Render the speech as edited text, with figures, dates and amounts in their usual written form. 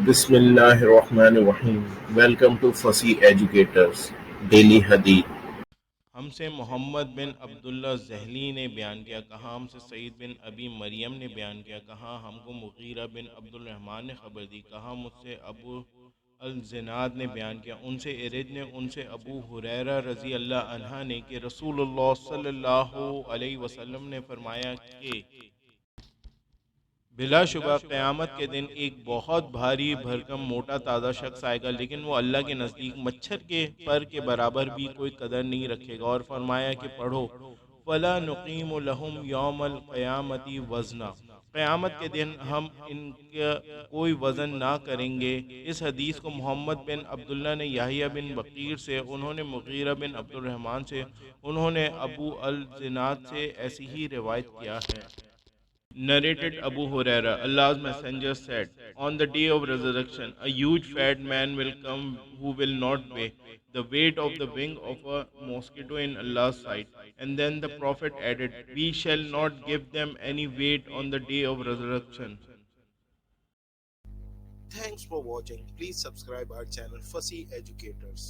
بسم اللہ الرحمن الرحیم. Welcome to Fasih educators daily حدیث. ہم سے محمد بن عبداللہ ذہلی نے بیان کیا، کہا ہم سے سعید بن ابی مریم نے بیان کیا، کہا ہم کو مغیرہ بن عبدالرحمن نے خبر دی، کہا مجھ سے ابو الزناد نے بیان کیا، ان سے ارج نے، ان سے ابو ہریرہ رضی اللہ عنہ نے کہ رسول اللہ صلی اللہ علیہ وسلم نے فرمایا کہ بلا شبہ قیامت کے دن ایک بہت بھاری بھرکم موٹا تازہ شخص آئے گا، لیکن وہ اللہ کے نزدیک مچھر کے پر کے برابر بھی کوئی قدر نہیں رکھے گا، اور فرمایا کہ پڑھو فَلَا نُقِيمُ لَهُمْ يَوْمَ الْقِيَامَةِ وَزْنًا، قیامت کے دن ہم ان کا کوئی وزن نہ کریں گے۔ اس حدیث کو محمد بن عبداللہ نے یحییٰ بن بقیر سے، انہوں نے مغیرہ بن عبدالرحمن سے، انہوں نے ابو الزناد سے ایسی ہی روایت کیا ہے۔ Narrated Abu Huraira, Allah's Messenger said, on the day of resurrection, a huge fat man will come who will not weigh the weight of the wing of a mosquito in Allah's sight. And then the Prophet added, we shall not give them any weight on the day of resurrection. Thanks for watching. Please subscribe our channel Fasih Educators.